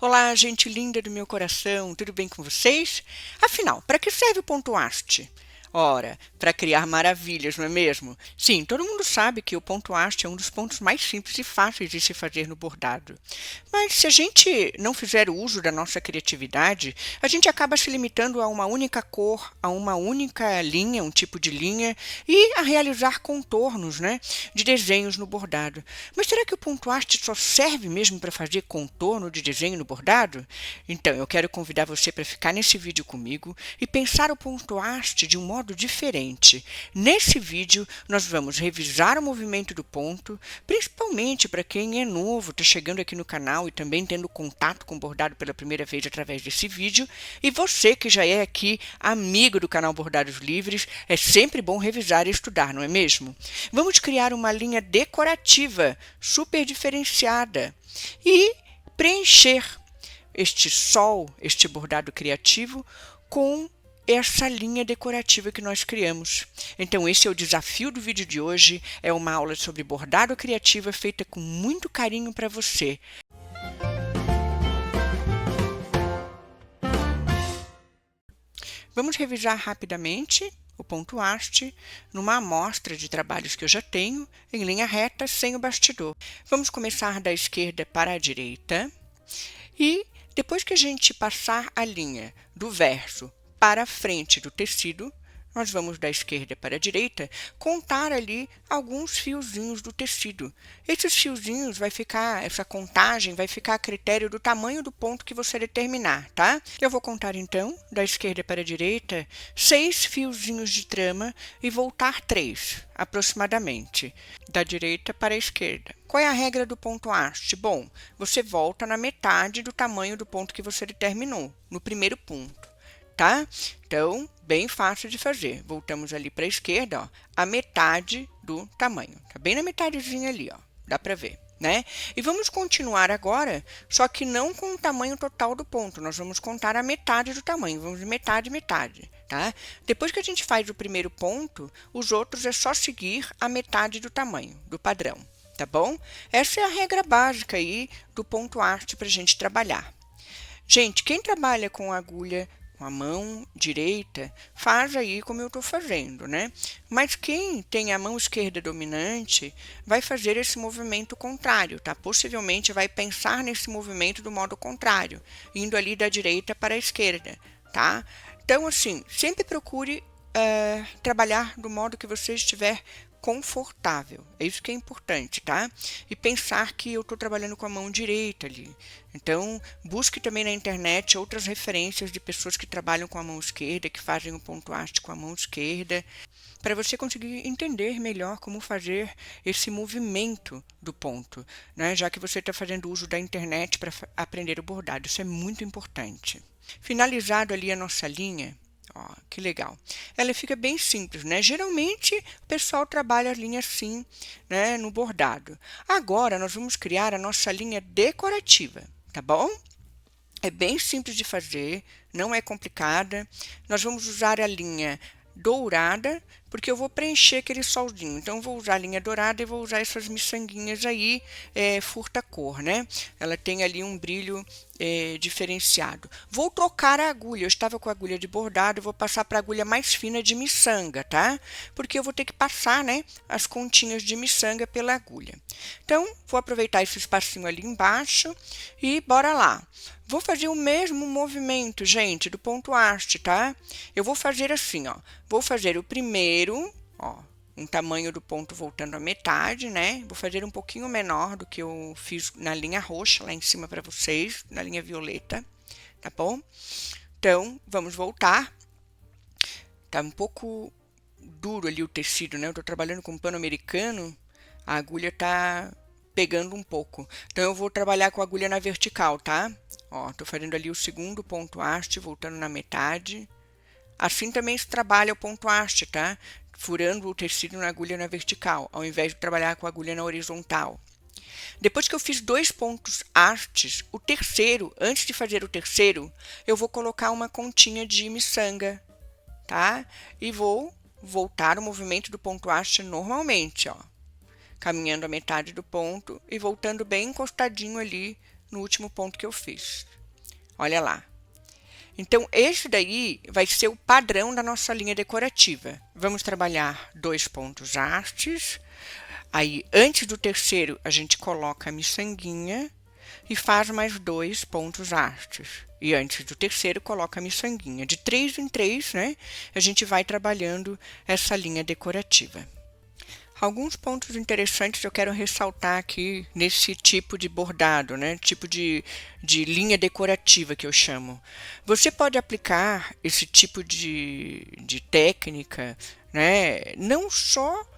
Olá, gente linda do meu coração, tudo bem com vocês? Afinal, para que serve o ponto haste? Ora, para criar maravilhas, não é mesmo? Sim, todo mundo sabe que o ponto haste é um dos pontos mais simples e fáceis de se fazer no bordado. Mas se a gente não fizer o uso da nossa criatividade, a gente acaba se limitando a uma única cor, a uma única linha, um tipo de linha, e a realizar contornos, né, de desenhos no bordado. Mas será que o ponto haste só serve mesmo para fazer contorno de desenho no bordado? Então, eu quero convidar você para ficar nesse vídeo comigo e pensar o ponto haste de um modo diferente. Nesse vídeo, nós vamos revisar o movimento do ponto, principalmente para quem é novo, está chegando aqui no canal e também tendo contato com o bordado pela primeira vez através desse vídeo, e você que já é aqui amigo do canal Bordados Livres, é sempre bom revisar e estudar, não é mesmo? Vamos criar uma linha decorativa super diferenciada e preencher este sol, este bordado criativo, com essa linha decorativa que nós criamos. Então, esse é o desafio do vídeo de hoje. É uma aula sobre bordado criativa feita com muito carinho para você. Vamos revisar rapidamente o ponto haste numa amostra de trabalhos que eu já tenho em linha reta, sem o bastidor. Vamos começar da esquerda para a direita e depois que a gente passar a linha do verso para a frente do tecido, nós vamos da esquerda para a direita contar ali alguns fiozinhos do tecido. Esses fiozinhos essa contagem vai ficar a critério do tamanho do ponto que você determinar, tá? Eu vou contar então, da esquerda para a direita, 6 fiozinhos de trama e voltar 3, aproximadamente, da direita para a esquerda. Qual é a regra do ponto haste? Bom, você volta na metade do tamanho do ponto que você determinou, no primeiro ponto. Tá? Então, bem fácil de fazer. Voltamos ali para a esquerda, ó, a metade do tamanho. Tá bem na metadezinha ali, ó. Dá para ver, né? E vamos continuar agora, só que não com o tamanho total do ponto. Nós vamos contar a metade do tamanho. Vamos de metade, metade, tá? Depois que a gente faz o primeiro ponto, os outros é só seguir a metade do tamanho, do padrão, tá bom? Essa é a regra básica aí do ponto haste para a gente trabalhar. Gente, quem trabalha com agulha com a mão direita, faz aí como eu estou fazendo, né? Mas quem tem a mão esquerda dominante vai fazer esse movimento contrário, tá? Possivelmente vai pensar nesse movimento do modo contrário, indo ali da direita para a esquerda, tá? Então, assim, sempre procure trabalhar do modo que você estiver confortável. É isso que é importante, tá? E pensar que eu estou trabalhando com a mão direita ali. Então, busque também na internet outras referências de pessoas que trabalham com a mão esquerda, que fazem o ponto haste com a mão esquerda, para você conseguir entender melhor como fazer esse movimento do ponto, né? Já que você está fazendo uso da internet para aprender o bordado. Isso é muito importante. Finalizado ali a nossa linha, ó, que legal. Ela fica bem simples, né? Geralmente, o pessoal trabalha a linha assim, né, no bordado. Agora, nós vamos criar a nossa linha decorativa, tá bom? É bem simples de fazer, não é complicada. Nós vamos usar a linha dourada, porque eu vou preencher aquele solzinho. Então, eu vou usar a linha dourada e vou usar essas miçanguinhas aí, furta-cor, né? Ela tem ali um brilho diferenciado. Vou trocar a agulha. Eu estava com a agulha de bordado, eu vou passar para a agulha mais fina de miçanga, tá? Porque eu vou ter que passar, né, as continhas de miçanga pela agulha. Então, vou aproveitar esse espacinho ali embaixo e bora lá. Vou fazer o mesmo movimento, gente, do ponto haste, tá? Eu vou fazer assim, ó. Vou fazer o primeiro, ó, um tamanho do ponto voltando à metade, né? Vou fazer um pouquinho menor do que eu fiz na linha roxa, lá em cima para vocês, na linha violeta, tá bom? Então, vamos voltar. Tá um pouco duro ali o tecido, né? Eu tô trabalhando com pano americano, a agulha tá pegando um pouco. Então, eu vou trabalhar com a agulha na vertical, tá? Ó, tô fazendo ali o segundo ponto haste, voltando na metade. Assim também se trabalha o ponto haste, tá? Furando o tecido na agulha na vertical, ao invés de trabalhar com a agulha na horizontal. Depois que eu fiz 2 pontos hastes, o terceiro, antes de fazer o terceiro, eu vou colocar uma continha de miçanga, tá? E vou voltar o movimento do ponto haste normalmente, ó. Caminhando a metade do ponto e voltando bem encostadinho ali no último ponto que eu fiz. Olha lá. Então, esse daí vai ser o padrão da nossa linha decorativa. Vamos trabalhar 2 pontos hastes. Aí, antes do terceiro, a gente coloca a miçanguinha e faz mais 2 pontos hastes. E antes do terceiro, coloca a miçanguinha. De 3 em 3, né? A gente vai trabalhando essa linha decorativa. Alguns pontos interessantes eu quero ressaltar aqui nesse tipo de bordado, né? Tipo de linha decorativa que eu chamo. Você pode aplicar esse tipo de técnica, né? Não só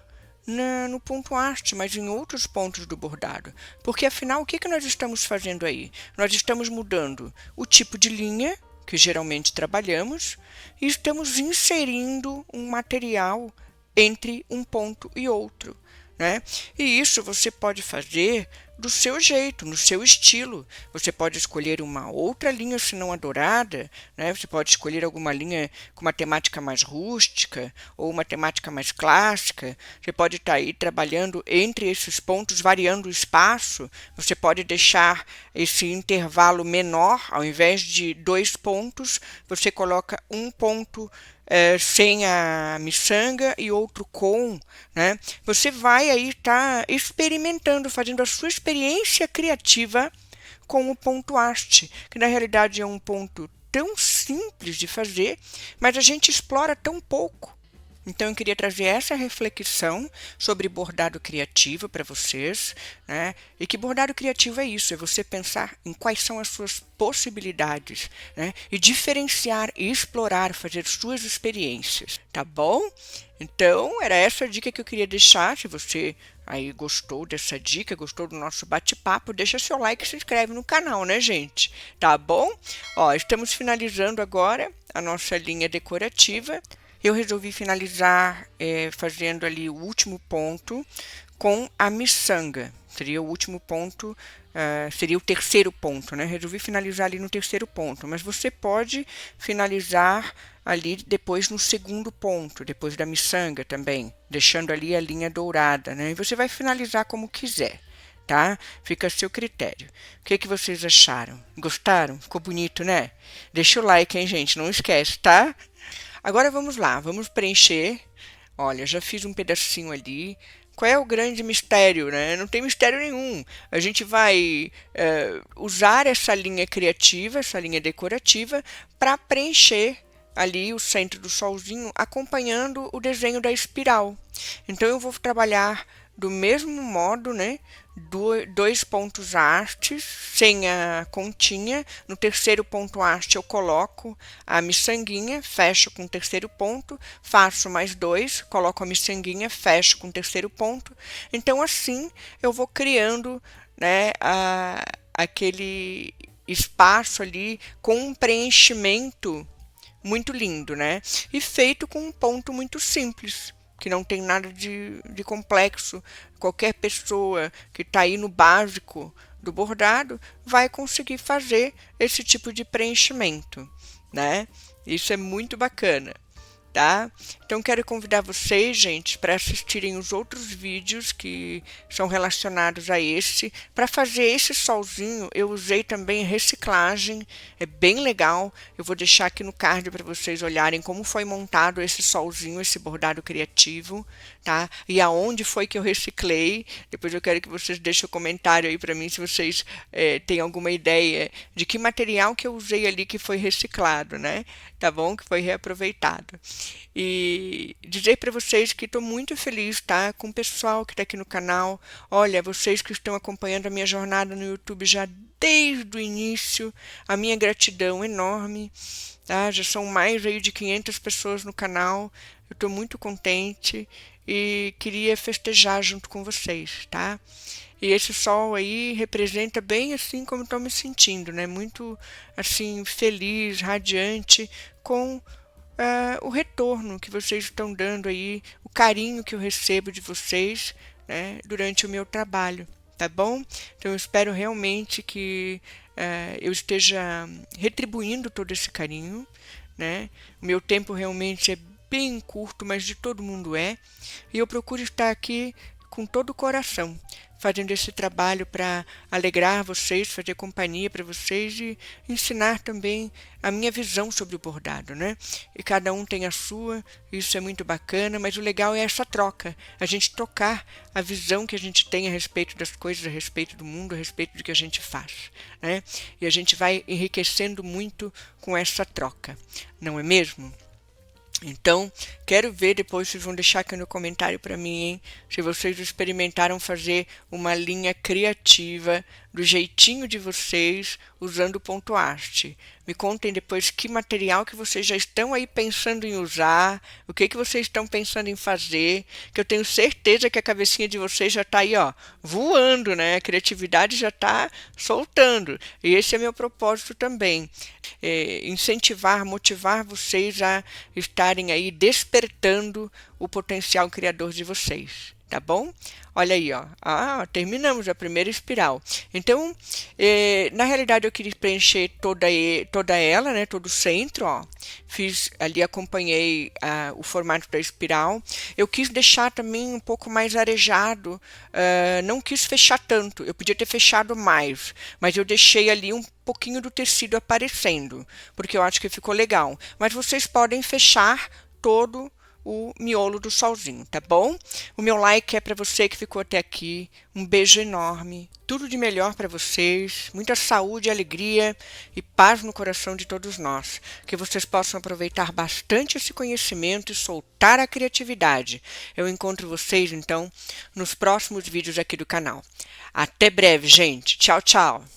no ponto haste, mas em outros pontos do bordado. Porque afinal, o que nós estamos fazendo aí? Nós estamos mudando o tipo de linha que geralmente trabalhamos e estamos inserindo um material entre um ponto e outro, né? E isso você pode fazer do seu jeito, no seu estilo. Você pode escolher uma outra linha, se não a dourada, né? Você pode escolher alguma linha com uma temática mais rústica ou uma temática mais clássica. Você pode estar aí trabalhando entre esses pontos, variando o espaço. Você pode deixar esse intervalo menor, ao invés de 2 pontos, você coloca um ponto sem a miçanga e outro com, né? Você vai aí estar experimentando, fazendo a sua experiência criativa com o ponto haste, que na realidade é um ponto tão simples de fazer, mas a gente explora tão pouco. Então, eu queria trazer essa reflexão sobre bordado criativo para vocês, né? E que bordado criativo é isso, é você pensar em quais são as suas possibilidades, né? E diferenciar e explorar, fazer suas experiências, tá bom? Então, era essa a dica que eu queria deixar. Se você aí gostou dessa dica, gostou do nosso bate-papo, deixa seu like e se inscreve no canal, né, gente? Tá bom? Ó, estamos finalizando agora a nossa linha decorativa. Eu resolvi finalizar fazendo ali o último ponto com a miçanga. Seria o último ponto, seria o terceiro ponto, né? Resolvi finalizar ali no terceiro ponto, mas você pode finalizar ali depois no segundo ponto, depois da miçanga também, deixando ali a linha dourada, né? E você vai finalizar como quiser, tá? Fica a seu critério. O que vocês acharam? Gostaram? Ficou bonito, né? Deixa o like, hein, gente? Não esquece, tá? Agora vamos lá, vamos preencher. Olha, já fiz um pedacinho ali. Qual é o grande mistério, né? Não tem mistério nenhum. A gente vai usar essa linha criativa, essa linha decorativa, para preencher ali o centro do solzinho, acompanhando o desenho da espiral. Então, eu vou trabalhar do mesmo modo, né? 2 pontos hastes, sem a continha. No terceiro ponto haste eu coloco a miçanguinha, fecho com o terceiro ponto, faço mais 2, coloco a miçanguinha, fecho com o terceiro ponto. Então, assim, eu vou criando, né, aquele espaço ali com um preenchimento muito lindo, né? E feito com um ponto muito simples, que não tem nada de complexo. Qualquer pessoa que está aí no básico do bordado vai conseguir fazer esse tipo de preenchimento, né? Isso é muito bacana, tá? Então, quero convidar vocês, gente, para assistirem os outros vídeos que são relacionados a esse. Para fazer esse solzinho, eu usei também reciclagem, é bem legal. Eu vou deixar aqui no card para vocês olharem como foi montado esse solzinho, esse bordado criativo, tá? E aonde foi que eu reciclei. Depois eu quero que vocês deixem um comentário aí para mim se vocês têm alguma ideia de que material que eu usei ali que foi reciclado, né? Tá bom? Que foi reaproveitado. E dizer para vocês que estou muito feliz, tá? Com o pessoal que está aqui no canal. Olha, vocês que estão acompanhando a minha jornada no YouTube já desde o início, a minha gratidão enorme, tá? Já são mais aí de 500 pessoas no canal. Eu estou muito contente e queria festejar junto com vocês, tá? E esse sol aí representa bem assim como estou me sentindo, né? Muito assim feliz, radiante com o retorno que vocês estão dando aí, o carinho que eu recebo de vocês, né, durante o meu trabalho, tá bom? Então, eu espero realmente que eu esteja retribuindo todo esse carinho, né? O meu tempo realmente é bem curto, mas de todo mundo é, e eu procuro estar aqui com todo o coração, fazendo esse trabalho para alegrar vocês, fazer companhia para vocês e ensinar também a minha visão sobre o bordado, né? E cada um tem a sua, isso é muito bacana, mas o legal é essa troca, a gente trocar a visão que a gente tem a respeito das coisas, a respeito do mundo, a respeito do que a gente faz, né? E a gente vai enriquecendo muito com essa troca, não é mesmo? Então, quero ver depois, vocês vão deixar aqui no comentário para mim, hein? Se vocês experimentaram fazer uma linha criativa do jeitinho de vocês usando o ponto haste. Me contem depois que material que vocês já estão aí pensando em usar, o que vocês estão pensando em fazer, que eu tenho certeza que a cabecinha de vocês já está aí, ó, voando, né? A criatividade já está soltando. E esse é meu propósito também. Incentivar, motivar vocês a estarem aí despertando o potencial criador de vocês, tá bom? Olha aí, ó. Terminamos a primeira espiral. Então, na realidade eu queria preencher toda ela, né? Todo o centro, ó. Fiz ali, acompanhei o formato da espiral. Eu quis deixar também um pouco mais arejado, não quis fechar tanto. Eu podia ter fechado mais, mas eu deixei ali um pouquinho do tecido aparecendo, porque eu acho que ficou legal. Mas vocês podem fechar todo o miolo do solzinho, tá bom? O meu like é para você que ficou até aqui. Um beijo enorme, tudo de melhor para vocês, muita saúde, alegria e paz no coração de todos nós. Que vocês possam aproveitar bastante esse conhecimento e soltar a criatividade. Eu encontro vocês, então, nos próximos vídeos aqui do canal. Até breve, gente. Tchau, tchau.